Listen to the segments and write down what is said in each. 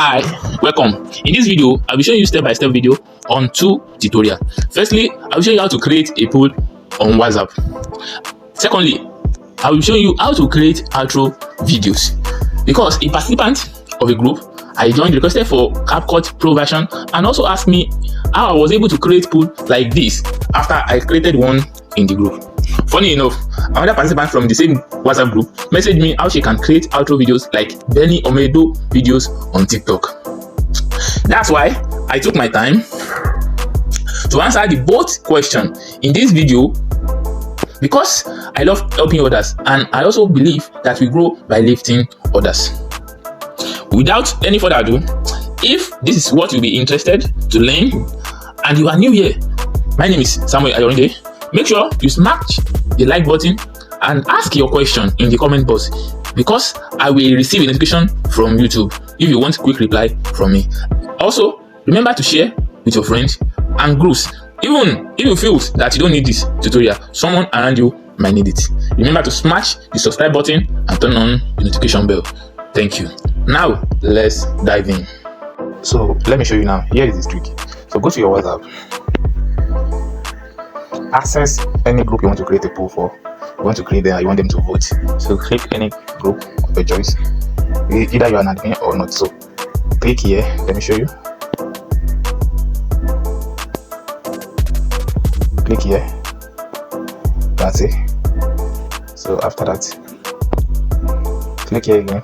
Hi, welcome. In this video, I'll be showing you step-by-step video on two tutorials. Firstly, I'll show you how to create a poll on WhatsApp. Secondly, I will show you how to create outro videos. Because a participant of a group I joined requested for CapCut Pro version and also asked me how I was able to create poll like this after I created one in the group. Funny enough, another participant from the same WhatsApp group messaged me how she can create outro videos like Benny Omedo videos on TikTok. That's why I took my time to answer the both question in this video, because I love helping others and I also believe that we grow by lifting others. Without any further ado, if this is what you'll be interested to learn and you are new here, my name is Samuel Ayorinde. Make sure you smash the like button and ask your question in the comment box, because I will receive a notification from YouTube if you want quick reply from me. Also, remember to share with your friends and groups. Even if you feel that you don't need this tutorial, someone around you might need it. Remember to smash the subscribe button and turn on the notification bell. Thank you. Now, let's dive in. So, let me show you now. Here is the trick. So, go to your WhatsApp. Access any group you want to create a poll for. You want to create them, you want them to vote. So click any group of your choice. Either you are an admin or not. So click here. Let me show you. Click here. That's it. So after that, click here again.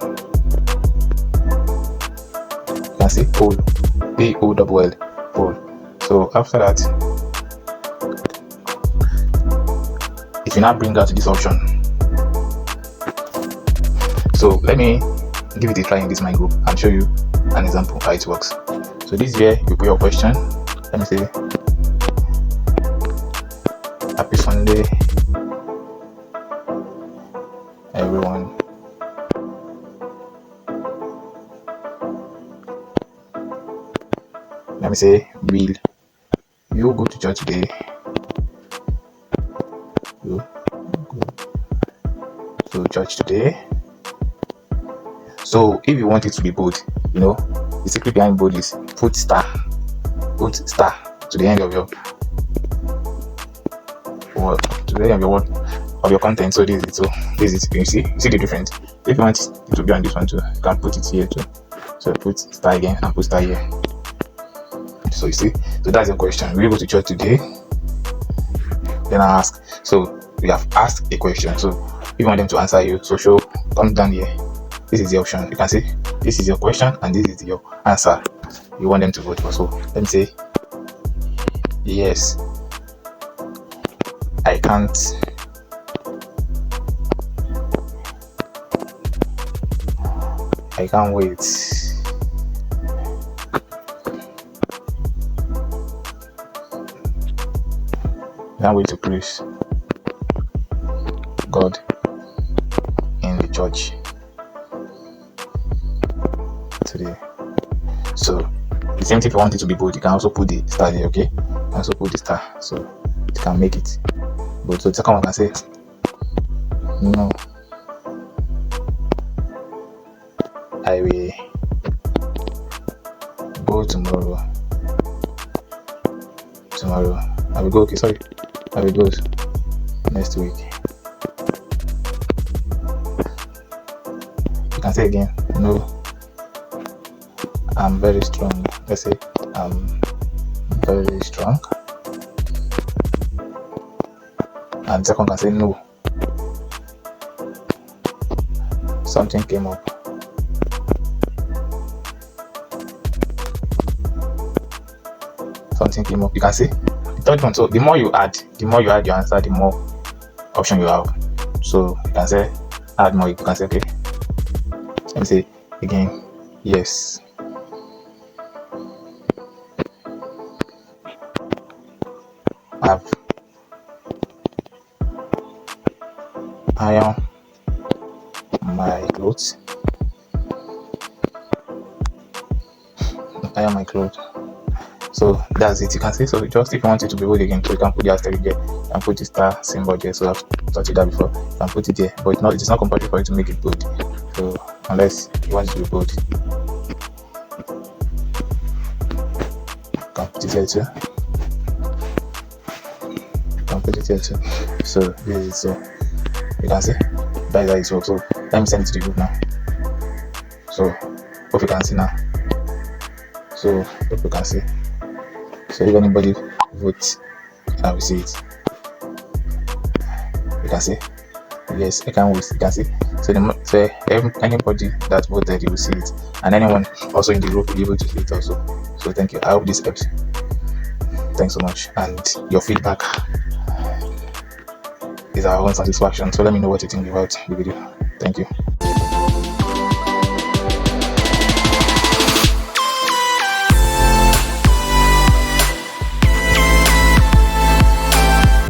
That's it. Poll. P-O-L-L. Poll. So after that, it will now bring out this option. So let me give it a try in this my group and show you an example how it works. So this is where you put your question. Let me say happy Sunday everyone. Let me say, will you go to church today? To church today. So if you want it to be bold, the secret behind bold is put star to the end of your word, to the end of your word of your content. So this is it. So this is it. You see the difference. If you want it to be on this one too, you can put it here too. So put star again and put star here. So you see, so that's your question. Will you go to church today? Then I ask. So we have asked a question. So if you want them to answer you, so come down here. This is the option. You can see this is your question and this is your answer. You want them to vote for. So let me say, yes, I can't wait. Can't wait to praise God in the church today. So the same thing, if you want it to be bold, you can also put the star there. Okay, you can also put the star, so you can make it bold. So the second one can say, no, I will go tomorrow. I will go. Okay, sorry, I will go next week. You can say again, no, I'm very strong. Let's say I'm very strong. And second can say, no, something came up. You can see the third one. So the more you add your answer, the more option you have. So you can say add more. You can say, okay, let me say again, yes, iron my clothes. So that's it. You can see. So just if you want it to be bold again, so you can put the asterisk there and put the star symbol there. So I've touched that before. You can put it there, but it is not compulsory for you to make it bold. So unless you want it to be bold. can put it here too. Can put it here too. So this is so you can see that is how it works. So let me send it to the group now. So hope you can see now. So hope you can see. So if anybody votes, I will see it. You can see. Yes, I can't wait. You can see. So anybody that voted, you will see it, and anyone also in the group will be able to see it also. So thank you. I hope this helps. Thanks so much, and your feedback is our own satisfaction. So let me know what you think about the video. Thank you.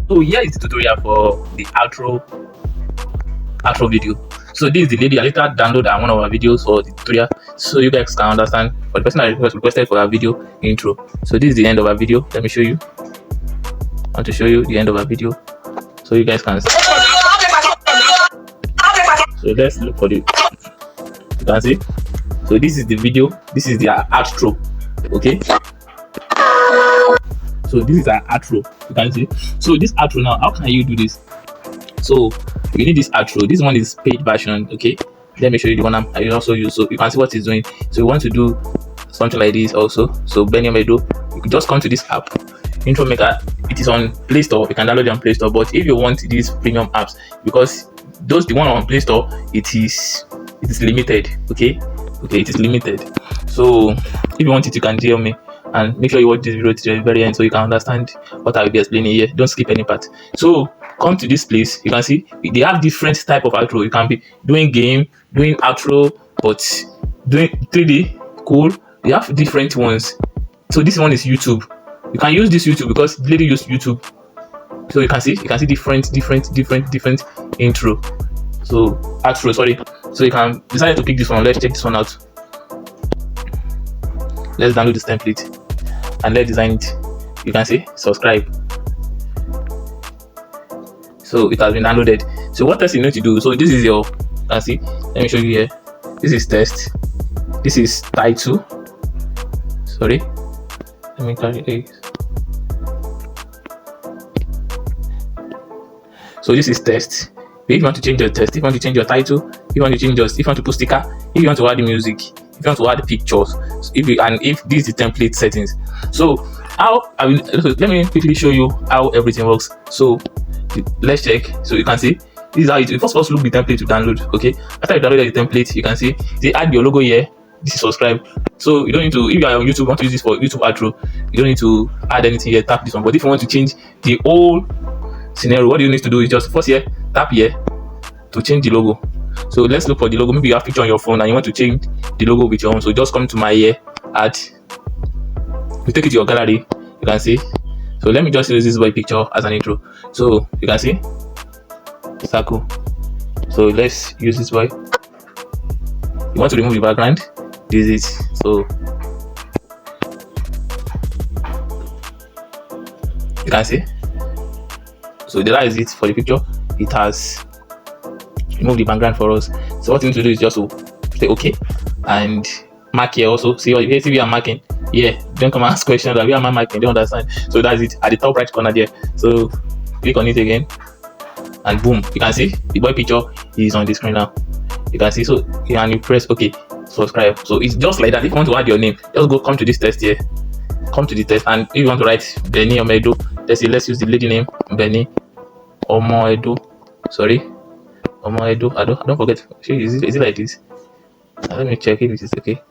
So here is the tutorial for the outro video. So this is the lady I later downloaded one of our videos for the tutorial, so you guys can understand. For the person I requested for our video intro. So this is the end of our video. Let me show you. I want to show you the end of our video so you guys can see. So let's look for the, you can see. So this is the video, this is the outro. Okay, so this is our outro, you can see. So this outro now, how can you do this? So you need this outro. This one is paid version. Okay, let me show you the one I also use, so you can see what it's doing. So you want to do something like this also. So Benny Omedo, you could just come to this app, Intro Maker. It is on Play Store. You can download it on Play Store. But if you want these premium apps, because the one on Play Store, it is limited. Okay, it is limited. So if you want it, you can DM me, and make sure you watch this video to the very end so you can understand what I will be explaining here. Don't skip any part. So come to this place. You can see they have different type of outro. You can be doing game, doing outro, but doing 3D. Cool. They have different ones. So this one is YouTube. You can use this YouTube because the lady used YouTube. So you can see different intro. So outro, sorry. So you can decide to pick this one. Let's check this one out. Let's download this template and let's design it. You can see subscribe. So it has been downloaded. So what else you need to do? So this is your, you can see. Let me show you here. This is text. This is title. Sorry. Let me carry it. So this is text. If you want to change your text, if you want to change your title, if you want to change your, if you want to put sticker, if you want to add the music, if you want to add pictures, if this is the template settings. So let me quickly show you how everything works. So let's check. So you can see this is how it first look the template to download. Okay, after you download the template, you can see they add your logo here. This is subscribe. So you don't need to, if you are on YouTube, want to use this for YouTube outro, you don't need to add anything here. Tap this one. But if you want to change the whole scenario, what you need to do is just first here, tap here to change the logo. So let's look for the logo. Maybe you have a picture on your phone and you want to change the logo with your own. So just come to my here, add. You take it to your gallery. You can see. So let me just use this boy picture as an intro. So you can see circle. So let's use this boy. You want to remove the background. This is it. So you can see. So that is it for the picture. It has removed the background for us. So what you need to do is just to say okay and mark here also. See if we are marking. Yeah, don't come and ask questions that we are marking. Don't understand. So that's it at the top right corner there. So click on it again, and boom, you can see the boy picture is on the screen now. You can see. So and you press okay, subscribe. So it's just like that. If you want to add your name, just come to this text here. Come to the text, and if you want to write Benny Omedo, let's use the lady name Benny Omoedo. Sorry, Omoedo. I don't forget. Is it like this? Let me check if it is okay.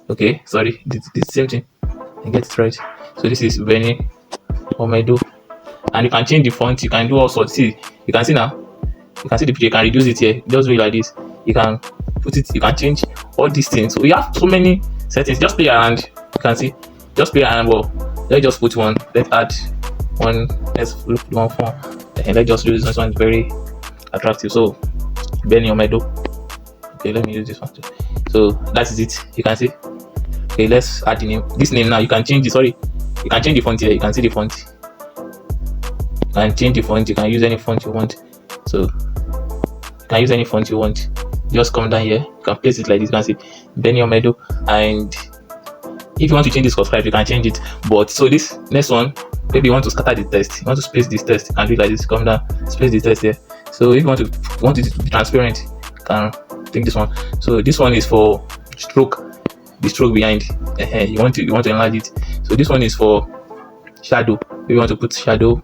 Okay, sorry, the same thing. I get it right. So this is Benny Omedo, and you can change the font. You can do all sorts. See, you can see now. You can see the picture. You can reduce it here. Just do it like this. You can put it. You can change all these things. So we have so many settings. Just play around. You can see. Just play around. Well, let's just put one. Let's add one. Let's look at one form. And let's just use this one. It's very attractive. So Benny Omedo. Okay, let me use this one too. So that is it. You can see. Okay, let's add the name. This name now you can change it. Sorry, you can change the font here. You can see the font. You can change the font. You can use any font you want. So you can use any font you want. Just come down here. You can place it like this. You can see Benny Omedo, and If you want to change this subscribe, you can change it. But so this next one, maybe you want to scatter the text, you want to space this text, you can do it like this. Come down, space the text here. So if you want it to be transparent, you can take this one. So this one is for stroke, the stroke behind. You want to enlarge it. So this one is for shadow. If you want to put shadow,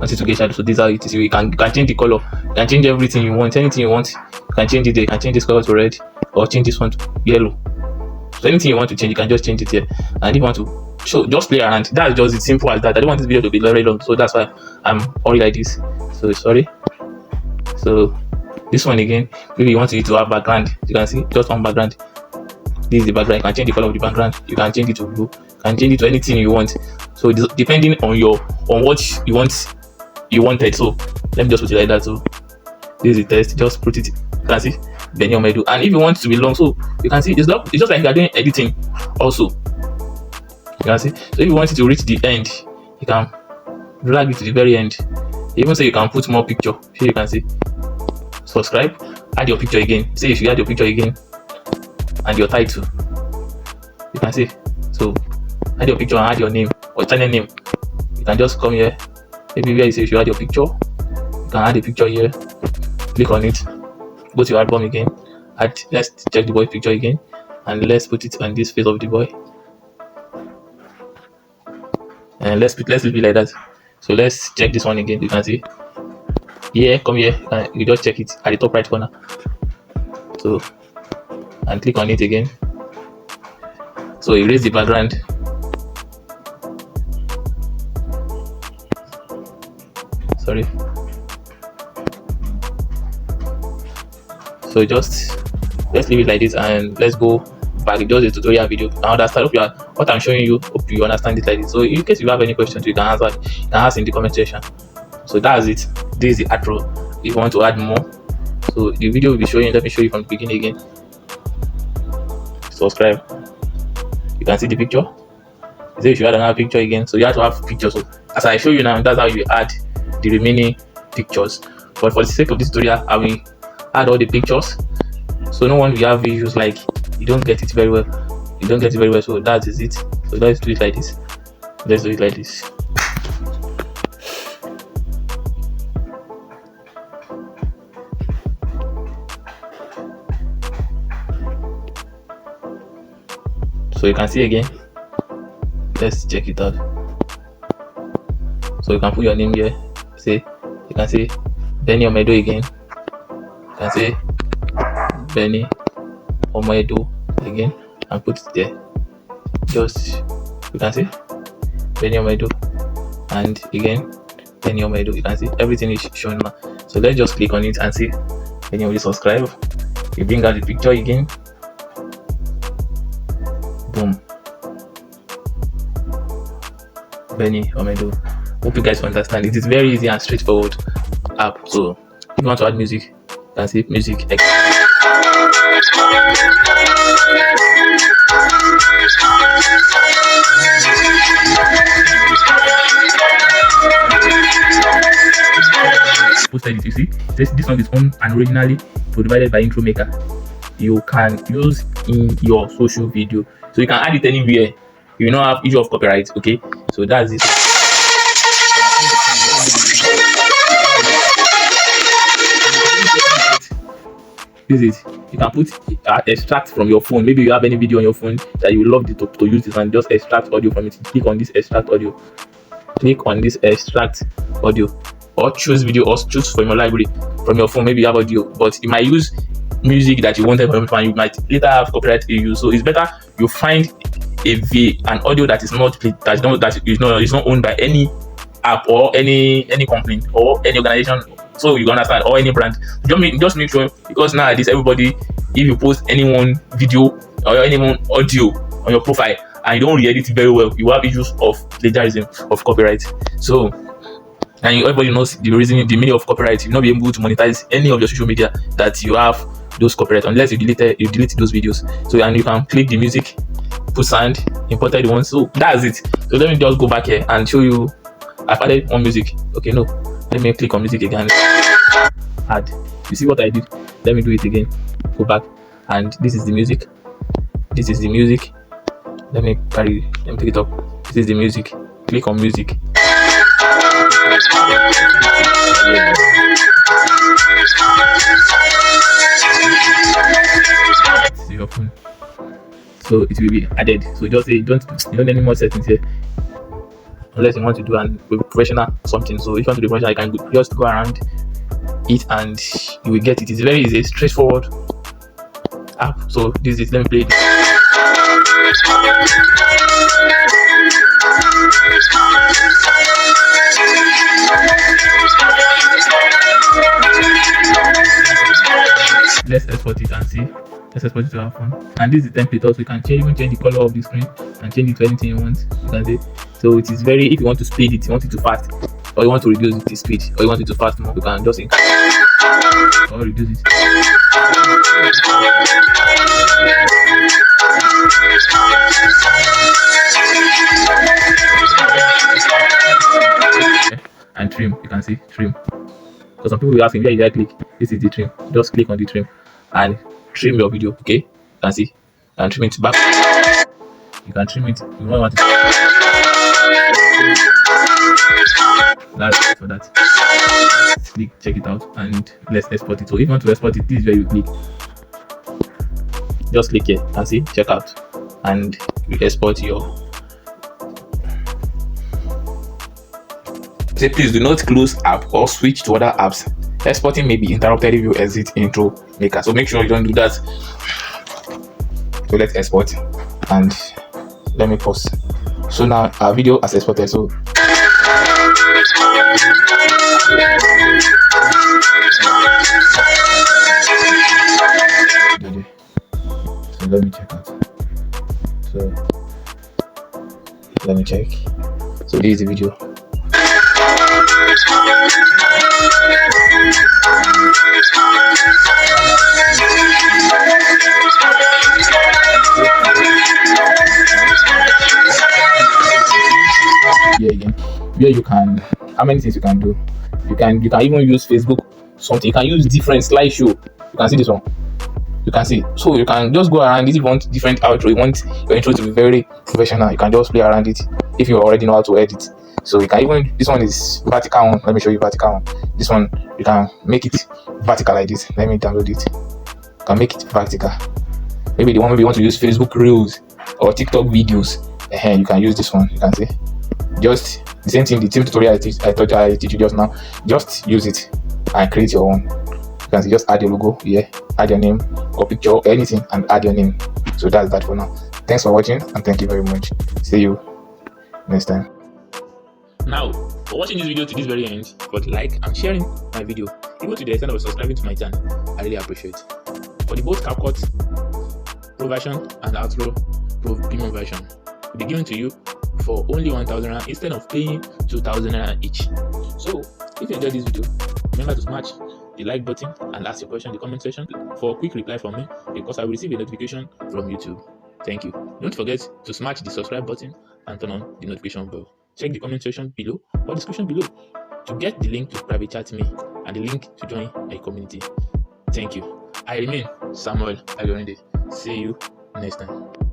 want it to get shadow. So this is how it is. You can change the color, you can change everything you want, anything you want. You can change it there. You can change this color to red, or change this one to yellow. So anything you want to change, you can just change it here. And if you want to show, just play around. That's just as simple as that. I don't want this video to be very long, so that's why I'm already like this. So sorry. So this one again, maybe you want it to have background. You can see just one background. This is the background. You can change the color of the background. You can change it to blue. You can change it to anything you want. So depending on what you wanted. So let me just put it like that. So this is the test. Just put it. You can see Benny Omedu. And if you want it to be long, so you can see it's just like you are doing editing also. You can see. So if you want it to reach the end, you can drag it to the very end. Even say you can put more picture. Here you can see. Subscribe. Add your picture again. Say if you add your picture again and your title, you can see. So add your picture and add your name or channel name. You can just come here. Maybe where you say if you add your picture, you can add a picture here. Click on it. Go to your album again. Let's check the boy picture again, and let's put it on this face of the boy. And let's leave it like that. So let's check this one again. You can see. Yeah, come here. You just check it at the top right corner. So and click on it again. So erase the background. Sorry. So let's leave it like this, and let's go back. Just a tutorial video. Now that's what I'm showing you. Hope you understand it like this. So in case you have any questions, you can ask in the comment section. So that's it. This is the outro. If you want to add more, so the video will be showing. Let me show you from the beginning again. Subscribe. You can see the picture. So if you add another picture again, so you have to have pictures. So as I show you now, that's how you add the remaining pictures. But for the sake of this tutorial, I will add all the pictures, so no one will have issues like you don't get it very well. So that is it. So let's do it like this. So you can see again. Let's check it out. So you can put your name here. You can say Benny Omedu again. You can say Benny Omedu again and put it there. You can see Benny Omedu, and again Benny Omedu. You can see everything is shown now. So let's just click on it and see Benny Omedu. Subscribe. You bring out the picture again. Boom. Benny Omedu. Hope you guys understand. It is very easy and straightforward app. So if you want to add music, you can see music. Posted it, you see. This song is owned and originally provided by Intro Maker. You can use in your social video, so you can add it anywhere. You don't have issue of copyright. Okay, so that's it. This is you can put extract from your phone. Maybe you have any video on your phone that you love to use this, and just extract audio from it. Click on this extract audio. Click on this extract audio, or choose video, or choose from your library from your phone. Maybe you have audio, but you might use music that you wanted from your phone. You might later have copyright issues. So it's better you find an audio that is not owned by any app or any company or any organization, so you understand, or any brand. Just make sure, because nowadays everybody, if you post anyone video or anyone audio on your profile and you don't re-edit it very well, you have issues of plagiarism, of copyright. So, and everybody knows the meaning of copyright. You'll not be able to monetize any of your social media that you have those copyright, unless you delete those videos. So, and you can click the music, put sound, imported one. So that's it. So let me just go back here and show you. I've added one music. Okay, no, let me click on music again. Add. You see what I did? Let me do it again. Go back, and this is the music. Let me take it up. This is the music. Click on music. See your phone. So it will be added. So just say you don't need any more settings here. Unless you want to do an professional something. So if you want to do professional, you can just go around it and you will get it. It's very easy, straightforward app. So this is, let me play it. Let's export it and see. Let's export it to our phone. And this is the template also. You can even change the color of the screen and change it to anything you want. You can see. So it is very, if you want to speed it, you want it to fast, or you want to reduce the speed, or you want it to fast more, you can just increase or reduce it. And trim, you can see trim. So some people will ask me, where did I click? This is the trim. Just click on the trim and trim your video. Okay, you can see, and trim it back. You can trim it. You don't want it. That's it for that. Click, check it out, and let's export it. So if you want to export it, this is where you click. Just click here. You can see, check out, and you export your. Say please do not close app or switch to other apps. Exporting may be interrupted if you exit intro maker. So make sure you don't do that. So let's export and let me pause. So now our video has exported. So let me check out. So let me check. So this is the video. Here again, where you can, how many things you can do. You can even use Facebook something. You can use different slideshow. You can see this one. You can see, so you can just go around it. If you want different outro, you want your intro to be very professional, you can just play around it if you already know how to edit. So you can even, this one is vertical one. Let me show you vertical one. This one, you can make it vertical like this. Let me download it. You can make it vertical. Maybe the one, maybe you want to use Facebook Reels or TikTok videos. You can use this one. You can see, just the same thing, the same tutorial I teach you just now. Just use it and create your own. You can see, just add your logo here, add your name or picture or anything, and add your name. So that's that for now. Thanks for watching, and thank you very much. See you next time. Now, for watching this video to this very end, for like and sharing my video, even to the extent of subscribing to my channel, I really appreciate. For the both CapCut Pro version and Outro Pro Premium version, will be given to you for only 1,000 instead of paying 2,000 each. So, if you enjoyed this video, remember to smash the like button and ask your question in the comment section for a quick reply from me, because I will receive a notification from YouTube. Thank you. Don't forget to smash the subscribe button and turn on the notification bell. Check the comment section below or description below to get the link to private chat me and the link to join my community. Thank you. I remain Samuel Agorinde. See you next time.